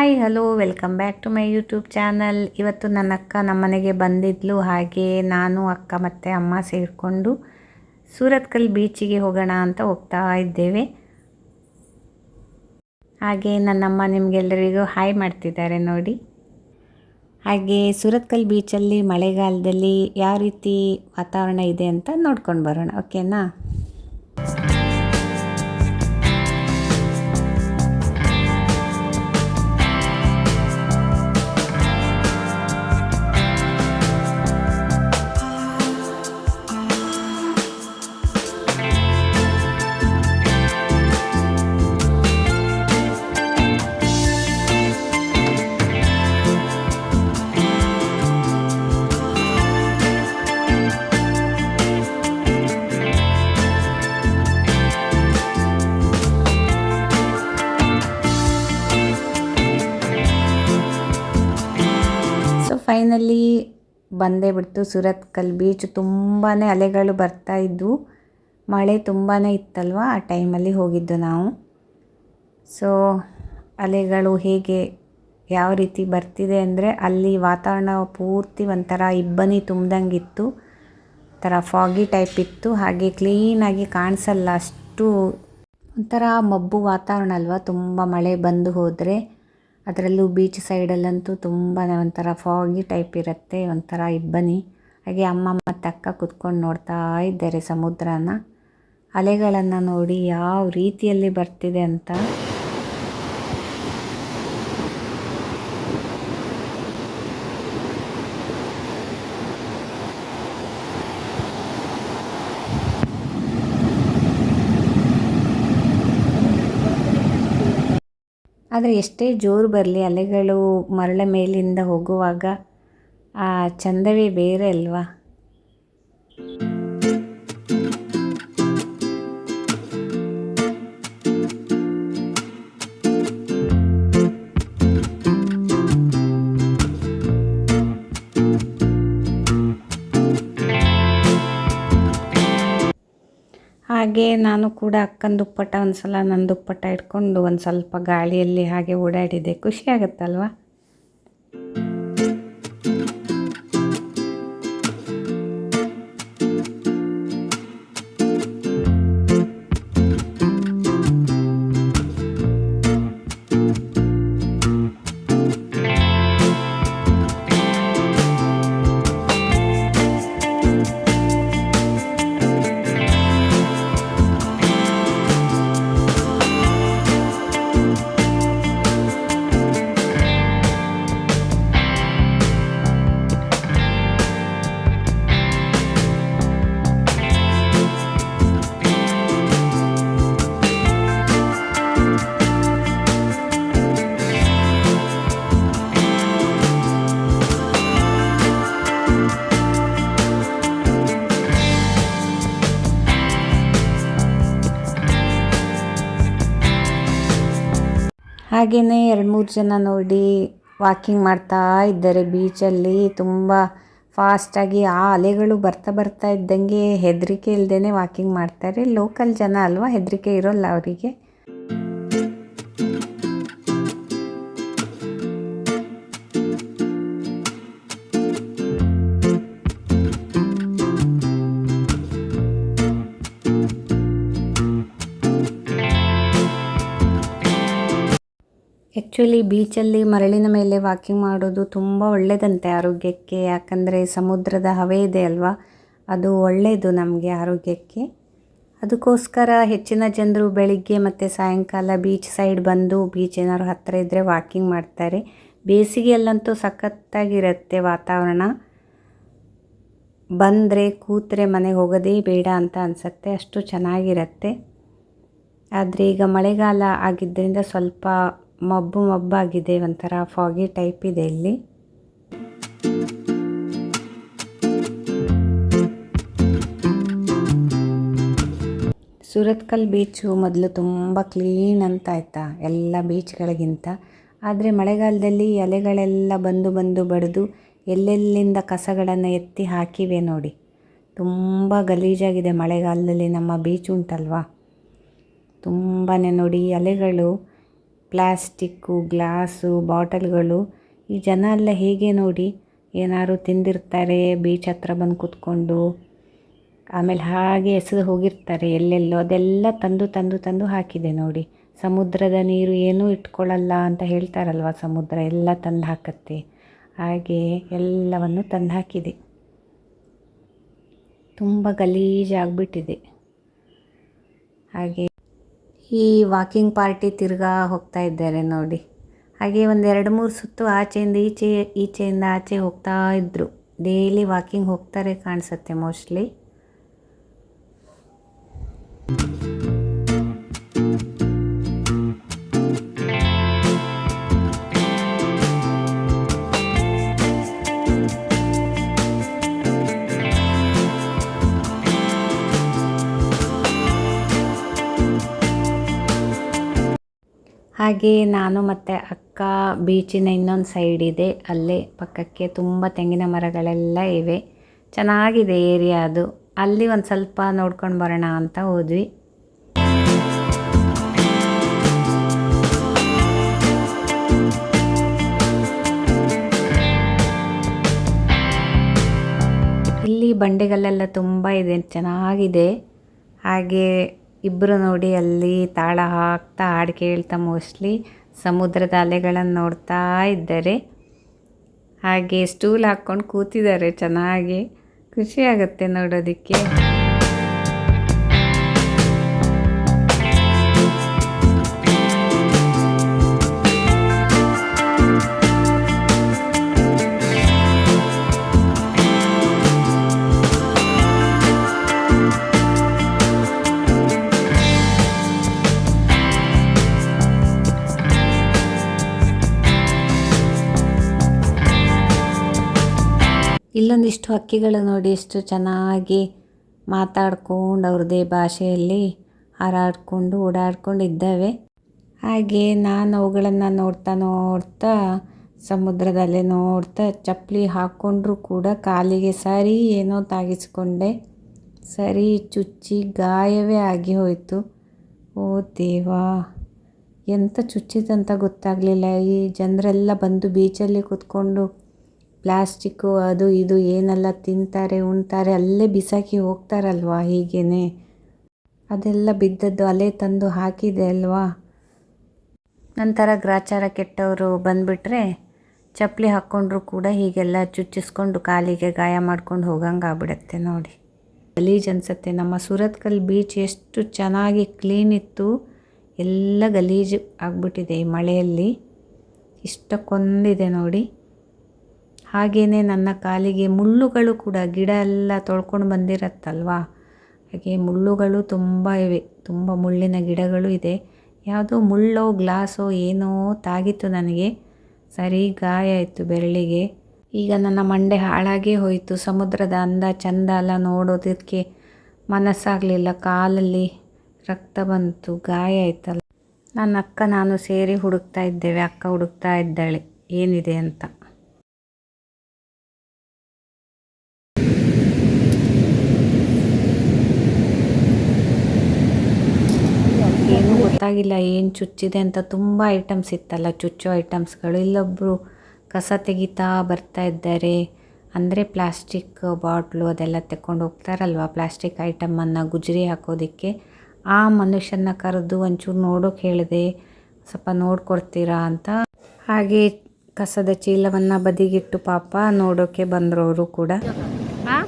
Hi hello welcome back to my YouTube channel. ಇವತ್ತು ನನ್ನ ಅಕ್ಕ ನಮ್ಮ ಮನೆಗೆ ಬಂದಿದ್ಲು. ಹಾಗೆ ನಾನು ಅಕ್ಕ ಮತ್ತು ಅಮ್ಮ ಸೇರಿಕೊಂಡು ಸೂರತ್ಕಲ್ ಬೀಚಿಗೆ ಹೋಗೋಣ ಅಂತ ಹೋಗ್ತಾ ಇದ್ದೇವೆ. ಹಾಗೆ ನನ್ನಮ್ಮ ನಿಮಗೆಲ್ಲರಿಗೂ ಹಾಯ್ ಮಾಡ್ತಿದ್ದಾರೆ ನೋಡಿ. ಹಾಗೆ ಸೂರತ್ಕಲ್ ಬೀಚಲ್ಲಿ ಮಳೆಗಾಲದಲ್ಲಿ ಯಾವ ರೀತಿ ವಾತಾವರಣ ಇದೆ ಅಂತ ನೋಡ್ಕೊಂಡು ಬರೋಣ, ಓಕೆನಾ? ಫೈನಲಿ ಬಂದೇ ಬಿಡ್ತು ಸೂರತ್ಕಲ್ ಬೀಚ್. ತುಂಬಾ ಅಲೆಗಳು ಬರ್ತಾ ಇದ್ವು, ಮಳೆ ತುಂಬಾ ಇತ್ತಲ್ವ ಆ ಟೈಮಲ್ಲಿ ಹೋಗಿದ್ದು ನಾವು. ಸೊ ಅಲೆಗಳು ಹೇಗೆ ಯಾವ ರೀತಿ ಬರ್ತಿದೆ ಅಂದರೆ ಅಲ್ಲಿ ವಾತಾವರಣ ಪೂರ್ತಿ ಒಂಥರ ಇಬ್ಬನಿ ತುಂಬ್ದಂಗಿತ್ತು, ಒಂಥರ ಫಾಗಿ ಟೈಪ್ ಇತ್ತು. ಹಾಗೆ ಕ್ಲೀನಾಗಿ ಕಾಣಿಸಲ್ಲ, ಅಷ್ಟು ಒಂಥರ ಮಬ್ಬು ವಾತಾವರಣ ಅಲ್ವ. ತುಂಬ ಮಳೆ ಬಂದು ಹೋದರೆ, ಅದರಲ್ಲೂ ಬೀಚ್ ಸೈಡಲ್ಲಂತೂ ತುಂಬಾ ಒಂಥರ ಫಾಗಿ ಟೈಪ್ ಇರುತ್ತೆ, ಒಂಥರ ಇಬ್ಬನಿ. ಹಾಗೆ ಅಮ್ಮ ಮತ್ತು ಅಕ್ಕ ಕುತ್ಕೊಂಡು ನೋಡ್ತಾ ಇದ್ದಾರೆ ಸಮುದ್ರನ. ಅಲೆಗಳನ್ನು ನೋಡಿ ಯಾವ ರೀತಿಯಲ್ಲಿ ಬರ್ತಿದೆ ಅಂತ. ಆದರೆ ಎಷ್ಟೇ ಜೋರು ಬರಲಿ, ಅಲೆಗಳು ಮರಳ ಮೇಲಿಂದ ಹೋಗುವಾಗ ಆ ಚಂದವೇ ಬೇರೆ ಅಲ್ವಾ. ಹಾಗೆ ನಾನು ಕೂಡ ಅಕ್ಕನ ದುಪ್ಪಟ್ಟ ಒಂದು ಸಲ ನನ್ನ ದುಪ್ಪಟ್ಟ ಇಟ್ಕೊಂಡು ಒಂದು ಸ್ವಲ್ಪ ಗಾಳಿಯಲ್ಲಿ ಹಾಗೆ ಓಡಾಡಿದೆ. ಖುಷಿ ಆಗುತ್ತಲ್ವ. ಹಾಗೆಯೇ 2-3 ಜನ ನೋಡಿ ವಾಕಿಂಗ್ ಮಾಡ್ತಾ ಇದ್ದಾರೆ ಬೀಚಲ್ಲಿ. ತುಂಬ ಫಾಸ್ಟಾಗಿ ಆ ಅಲೆಗಳು ಬರ್ತಾ ಇದ್ದಂಗೆ ಹೆದರಿಕೆ ಇಲ್ಲದೇ ವಾಕಿಂಗ್ ಮಾಡ್ತಾರೆ. ಲೋಕಲ್ ಜನ ಅಲ್ವಾ, ಹೆದರಿಕೆ ಇರೋಲ್ಲ ಅವರಿಗೆ. ಆ್ಯಕ್ಚುಲಿ ಬೀಚಲ್ಲಿ ಮರಳಿನ ಮೇಲೆ ವಾಕಿಂಗ್ ಮಾಡೋದು ತುಂಬ ಒಳ್ಳೆಯದಂತೆ ಆರೋಗ್ಯಕ್ಕೆ. ಯಾಕಂದರೆ ಸಮುದ್ರದ ಹವೆ ಇದೆ ಅಲ್ವಾ, ಅದು ಒಳ್ಳೆಯದು ನಮಗೆ ಆರೋಗ್ಯಕ್ಕೆ. ಅದಕ್ಕೋಸ್ಕರ ಹೆಚ್ಚಿನ ಜನರು ಬೆಳಿಗ್ಗೆ ಮತ್ತು ಸಾಯಂಕಾಲ ಬೀಚ್ ಸೈಡ್ ಬಂದು, ಬೀಚ್ ಏನಾದ್ರು ಹತ್ತಿರ ಇದ್ದರೆ ವಾಕಿಂಗ್ ಮಾಡ್ತಾರೆ. ಬೇಸಿಗೆಯಲ್ಲಂತೂ ಸಖತ್ತಾಗಿರುತ್ತೆ ವಾತಾವರಣ. ಬಂದರೆ ಕೂತ್ರೆ ಮನೆಗೆ ಹೋಗೋದೇ ಬೇಡ ಅಂತ ಅನಿಸುತ್ತೆ, ಅಷ್ಟು ಚೆನ್ನಾಗಿರುತ್ತೆ. ಆದರೆ ಈಗ ಮಳೆಗಾಲ ಆಗಿದ್ದರಿಂದ ಸ್ವಲ್ಪ ಮಬ್ಬಾಗಿದೆ, ಒಂಥರ ಫಾಗಿ ಟೈಪ್ ಇದೆ ಇಲ್ಲಿ. ಸೂರತ್ಕಲ್ ಬೀಚು ಮೊದಲು ತುಂಬ ಕ್ಲೀನ್ ಅಂತ ಆಯಿತಾ ಎಲ್ಲ ಬೀಚ್ಗಳಿಗಿಂತ. ಆದರೆ ಮಳೆಗಾಲದಲ್ಲಿ ಅಲೆಗಳೆಲ್ಲ ಬಂದು ಬಡಿದು ಎಲ್ಲೆಲ್ಲಿಂದ ಕಸಗಳನ್ನು ಎತ್ತಿ ಹಾಕಿವೆ ನೋಡಿ. ತುಂಬ ಗಲೀಜಾಗಿದೆ ಮಳೆಗಾಲದಲ್ಲಿ ನಮ್ಮ ಬೀಚ್ ಉಂಟಲ್ವಾ. ತುಂಬಾ ನೋಡಿ ಅಲೆಗಳು ಪ್ಲ್ಯಾಸ್ಟಿಕ್ಕು, ಗ್ಲಾಸು, ಬಾಟಲ್ಗಳು. ಈ ಜನ ಎಲ್ಲ ಹೇಗೆ ನೋಡಿ, ಏನಾದ್ರು ತಿಂದಿರ್ತಾರೆ, ಬೀಚ್ ಹತ್ರ ಬಂದು ಕೂತ್ಕೊಂಡು, ಆಮೇಲೆ ಹಾಗೆ ಎಸೆದು ಹೋಗಿರ್ತಾರೆ ಎಲ್ಲೆಲ್ಲೋ. ಅದೆಲ್ಲ ತಂದು ತಂದು ತಂದು ಹಾಕಿದೆ ನೋಡಿ. ಸಮುದ್ರದ ನೀರು ಏನೂ ಇಟ್ಕೊಳ್ಳಲ್ಲ ಅಂತ ಹೇಳ್ತಾರಲ್ವ, ಸಮುದ್ರ ಎಲ್ಲ ತಂದು ಹಾಕತ್ತೆ. ಹಾಗೆ ಎಲ್ಲವನ್ನು ತಂದು ಹಾಕಿದೆ. ತುಂಬ ಗಲೀಜಾಗಿಬಿಟ್ಟಿದೆ. ಹಾಗೆ ಈ ವಾಕಿಂಗ್ ಪಾರ್ಟಿ ತಿರ್ಗಾ ಹೋಗ್ತಾ ಇದ್ದಾರೆ ನೋಡಿ. ಹಾಗೆ ಒಂದು 2-3 ಸುತ್ತು ಆಚೆಯಿಂದ ಈಚೆ, ಈಚೆಯಿಂದ ಆಚೆ ಹೋಗ್ತಾ ಇದ್ದರು. ಡೈಲಿ ವಾಕಿಂಗ್ ಹೋಗ್ತಾರೆ ಕಾಣಿಸುತ್ತೆ ಮೋಸ್ಟ್ಲಿ. ಹಾಗೆ ನಾನು ಮತ್ತು ಅಕ್ಕ ಬೀಚಿನ ಇನ್ನೊಂದು ಸೈಡ್ ಇದೆ, ಅಲ್ಲೇ ಪಕ್ಕಕ್ಕೆ ತುಂಬ ತೆಂಗಿನ ಮರಗಳೆಲ್ಲ ಇವೆ. ಚೆನ್ನಾಗಿದೆ ಏರಿಯಾ ಅದು. ಅಲ್ಲಿ ಒಂದು ಸ್ವಲ್ಪ ನೋಡ್ಕೊಂಡು ಬರೋಣ ಅಂತ ಹೋದ್ವಿ. ಇಲ್ಲಿ ಬಂಡೆಗಳೆಲ್ಲ ತುಂಬ ಇದೆ, ಚೆನ್ನಾಗಿದೆ. ಹಾಗೆ ಇಬ್ಬರು ನೋಡಿ ಅಲ್ಲಿ ತಾಳ ಹಾಕ್ತಾ ಹಾಡು ಕೇಳ್ತಾ ಮೋಸ್ಟ್ಲಿ ಸಮುದ್ರದ ಅಲೆಗಳನ್ನು ನೋಡ್ತಾ ಇದ್ದಾರೆ. ಹಾಗೆ ಸ್ಟೂಲ್ ಹಾಕ್ಕೊಂಡು ಕೂತಿದ್ದಾರೆ, ಚೆನ್ನಾಗಿ ಖುಷಿಯಾಗುತ್ತೆ ನೋಡೋದಕ್ಕೆ. ಇಲ್ಲೊಂದಿಷ್ಟು ಹಕ್ಕಿಗಳು ನೋಡಿ ಎಷ್ಟು ಚೆನ್ನಾಗಿ ಮಾತಾಡ್ಕೊಂಡು ಅವ್ರದ್ದೇ ಭಾಷೆಯಲ್ಲಿ ಹಾರಾಡ್ಕೊಂಡು ಓಡಾಡ್ಕೊಂಡು ಇದ್ದಾವೆ. ಹಾಗೆ ನಾನು ಅವುಗಳನ್ನು ನೋಡ್ತಾ ನೋಡ್ತಾ ಸಮುದ್ರದಲ್ಲೇ ನೋಡ್ತಾ ಚಪ್ಪಲಿ ಹಾಕ್ಕೊಂಡ್ರೂ ಕೂಡ ಕಾಲಿಗೆ ಸರಿ ಏನೋ ತಾಗಿಸ್ಕೊಂಡೆ, ಸರಿ ಚುಚ್ಚಿ ಗಾಯವೇ ಆಗಿ ಹೋಯಿತು. ಓ ದೇವಾ, ಎಂತ ಚುಚ್ಚಿದಂತ ಗೊತ್ತಾಗಲಿಲ್ಲ. ಈ ಜನರೆಲ್ಲ ಬಂದು ಬೀಚಲ್ಲಿ ಕೂತ್ಕೊಂಡು ಪ್ಲಾಸ್ಟಿಕ್ಕು ಅದು ಇದು ಏನೆಲ್ಲ ತಿಂತಾರೆ ಉಣ್ತಾರೆ ಅಲ್ಲೇ ಬಿಸಾಕಿ ಹೋಗ್ತಾರಲ್ವ, ಹೀಗೇ ಅದೆಲ್ಲ ಬಿದ್ದದ್ದು ಅಲೆ ತಂದು ಹಾಕಿದೆ ಅಲ್ವಾ. ನಂತರ ಗ್ರಾಚಾರ ಕೆಟ್ಟವರು ಬಂದುಬಿಟ್ರೆ ಚಪ್ಪಲಿ ಹಾಕ್ಕೊಂಡ್ರು ಕೂಡ ಹೀಗೆಲ್ಲ ಚುಚ್ಚಿಸ್ಕೊಂಡು ಕಾಲಿಗೆ ಗಾಯ ಮಾಡ್ಕೊಂಡು ಹೋಗಂಗೆ ಆಗ್ಬಿಡತ್ತೆ ನೋಡಿ. ಗಲೀಜು ಅನಿಸುತ್ತೆ. ನಮ್ಮ ಸುರತ್ಕಲ್ ಬೀಚ್ ಎಷ್ಟು ಚೆನ್ನಾಗಿ ಕ್ಲೀನ್ ಇತ್ತು, ಎಲ್ಲ ಗಲೀಜು ಆಗಿಬಿಟ್ಟಿದೆ ಈ ಮಳೆಯಲ್ಲಿ. ಇಷ್ಟಕ್ಕೊಂದಿದೆ ನೋಡಿ. ಹಾಗೆಯೇ ನನ್ನ ಕಾಲಿಗೆ ಮುಳ್ಳುಗಳು ಕೂಡ, ಗಿಡ ಎಲ್ಲ ತೊಳ್ಕೊಂಡು ಬಂದಿರತ್ತಲ್ವ, ಹಾಗೆ ಮುಳ್ಳುಗಳು ತುಂಬ ಇವೆ, ತುಂಬ ಮುಳ್ಳಿನ ಗಿಡಗಳು ಇದೆ. ಯಾವುದೋ ಮುಳ್ಳೋ ಗ್ಲಾಸೋ ಏನೋ ತಾಗಿತ್ತು ನನಗೆ, ಸರಿ ಗಾಯ ಆಯಿತು ಬೆರಳಿಗೆ. ಈಗ ನನ್ನ ಮಂಡೆ ಹಾಳಾಗೇ ಹೋಯಿತು. ಸಮುದ್ರದ ಅಂದ ಚಂದ ಎಲ್ಲ ನೋಡೋದಕ್ಕೆ ಮನಸ್ಸಾಗಲಿಲ್ಲ. ಕಾಲಲ್ಲಿ ರಕ್ತ ಬಂತು, ಗಾಯ ಆಯ್ತಲ್ಲ. ನನ್ನ ಅಕ್ಕ ನಾನು ಸೇರಿ ಹುಡುಕ್ತಾ ಇದ್ದೇವೆ. ಅಕ್ಕ ಹುಡುಕ್ತಾ ಇದ್ದಾಳೆ ಏನಿದೆ ಅಂತ. ಏನೂ ಗೊತ್ತಾಗಿಲ್ಲ ಏನು ಚುಚ್ಚಿದೆ ಅಂತ. ತುಂಬ ಐಟಮ್ಸ್ ಇತ್ತಲ್ಲ, ಚುಚ್ಚೋ ಐಟಮ್ಸ್ಗಳು. ಇಲ್ಲೊಬ್ಬರು ಕಸ ತೆಗಿತಾ ಬರ್ತಾ ಇದ್ದಾರೆ. ಅಂದರೆ ಪ್ಲಾಸ್ಟಿಕ್ ಬಾಟ್ಲು ಅದೆಲ್ಲ ತೆಕ್ಕೊಂಡು ಹೋಗ್ತಾರಲ್ವ, ಪ್ಲಾಸ್ಟಿಕ್ ಐಟಮನ್ನು ಗುಜರಿ ಹಾಕೋದಕ್ಕೆ. ಆ ಮನುಷ್ಯನ ಕರೆದು ಒಂಚೂರು ನೋಡೋಕೆ ಹೇಳಿದೆ, ಸ್ವಲ್ಪ ನೋಡ್ಕೊಡ್ತೀರಾ ಅಂತ. ಹಾಗೆ ಕಸದ ಚೀಲವನ್ನು ಬದಿಗಿಟ್ಟು ಪಾಪ ನೋಡೋಕ್ಕೆ ಬಂದರು ಅವರು ಕೂಡ. ಹಾಂ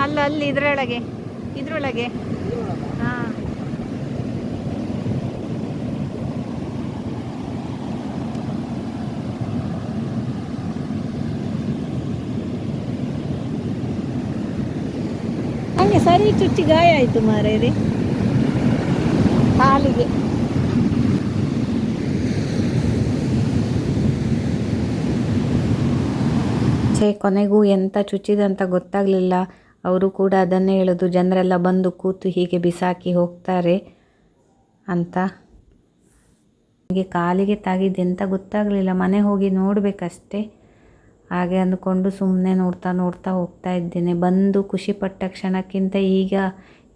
ಅಲ್ಲ, ಅಲ್ಲಿ ಇದ್ರೊಳಗೆ ಹಾಂ. ಹಾಗೆ ಸರಿ ಚುಚ್ಚಿ ಗಾಯ ಆಯಿತು ಮಾರೇರಿ ಕಾಲಿಗೆ. ಕೊನೆಗೂ ಎಂತ ಚುಚ್ಚಿದಂತ ಗೊತ್ತಾಗಲಿಲ್ಲ. ಅವರು ಕೂಡ ಅದನ್ನೇ ಹೇಳೋದು, ಜನರೆಲ್ಲ ಬಂದು ಕೂತು ಹೀಗೆ ಬಿಸಾಕಿ ಹೋಗ್ತಾರೆ ಅಂತ. ನನಗೆ ಕಾಲಿಗೆ ತಾಗಿದ್ದೆಂತ ಗೊತ್ತಾಗಲಿಲ್ಲ, ಮನೆ ಹೋಗಿ ನೋಡಬೇಕಷ್ಟೇ. ಹಾಗೆ ಅಂದ್ಕೊಂಡು ಸುಮ್ಮನೆ ನೋಡ್ತಾ ನೋಡ್ತಾ ಹೋಗ್ತಾ ಇದ್ದೇನೆ. ಬಂದು ಖುಷಿಪಟ್ಟ ಕ್ಷಣಕ್ಕಿಂತ ಈಗ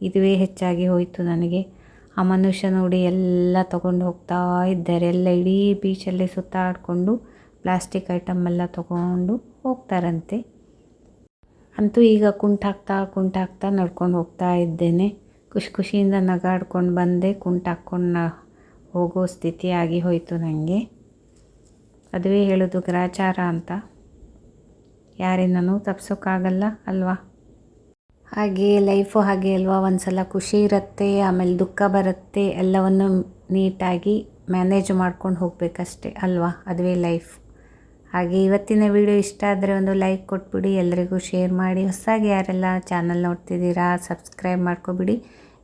ಇದುವೇ ಹೆಚ್ಚಾಗಿ ಹೋಯಿತು ನನಗೆ. ಆ ಮನುಷ್ಯ ನೋಡಿ ಎಲ್ಲ ತೊಗೊಂಡು ಹೋಗ್ತಾ ಇದ್ದಾರೆ. ಎಲ್ಲ ಇಡೀ ಬೀಚಲ್ಲಿ ಸುತ್ತಾಡಿಕೊಂಡು ಪ್ಲಾಸ್ಟಿಕ್ ಐಟಮ್ ಎಲ್ಲ ತೊಗೊಂಡು ಹೋಗ್ತಾರಂತೆ. ಅಂತೂ ಈಗ ಕುಂಟಾಕ್ತಾ ನಡ್ಕೊಂಡು ಹೋಗ್ತಾ ಇದ್ದೇನೆ. ಖುಷಿಯಿಂದ ನಗಾಡ್ಕೊಂಡು ಬಂದೆ. ಕುಂಟಾಕ್ಕೊಂಡು ಹೋಗೋ ಸ್ಥಿತಿ ಆಗಿ ಹೋಯಿತು ನನಗೆ. ಅದುವೇ ಹೇಳೋದು ಗ್ರಾಚಾರ ಅಂತ. ಯಾರಿಂದನೂ ತಪ್ಸೋಕ್ಕಾಗಲ್ಲ ಅಲ್ವಾ. ಹಾಗೆ ಲೈಫು ಹಾಗೆ ಅಲ್ವಾ, ಒಂದು ಸಲ ಖುಷಿ ಇರುತ್ತೆ, ಆಮೇಲೆ ದುಃಖ ಬರುತ್ತೆ. ಎಲ್ಲವನ್ನು ನೀಟಾಗಿ ಮ್ಯಾನೇಜ್ ಮಾಡ್ಕೊಂಡು ಹೋಗಬೇಕಷ್ಟೆ ಅಲ್ವಾ, ಅದುವೇ ಲೈಫ್. ಹಾಗೆ ಇವತ್ತಿನ ವಿಡಿಯೋ ಇಷ್ಟ ಆದರೆ ಒಂದು ಲೈಕ್ ಕೊಟ್ಬಿಡಿ, ಎಲ್ರಿಗೂ ಶೇರ್ ಮಾಡಿ. ಹೊಸದಾಗಿ ಯಾರೆಲ್ಲ ಚಾನಲ್ ನೋಡ್ತಿದ್ದೀರಾ ಸಬ್ಸ್ಕ್ರೈಬ್ ಮಾಡ್ಕೊಬಿಡಿ.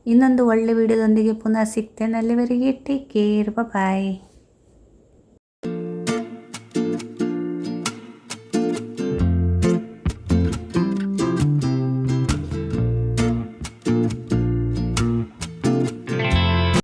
ಇನ್ನೊಂದು ಒಳ್ಳೆ ವಿಡಿಯೋದೊಂದಿಗೆ ಪುನಃ ಸಿಗ್ತೇನೆ. ಅಲ್ಲಿವರೆಗೆ ಟೇಕ್ ಕೇರ್, ಬಾಯ್.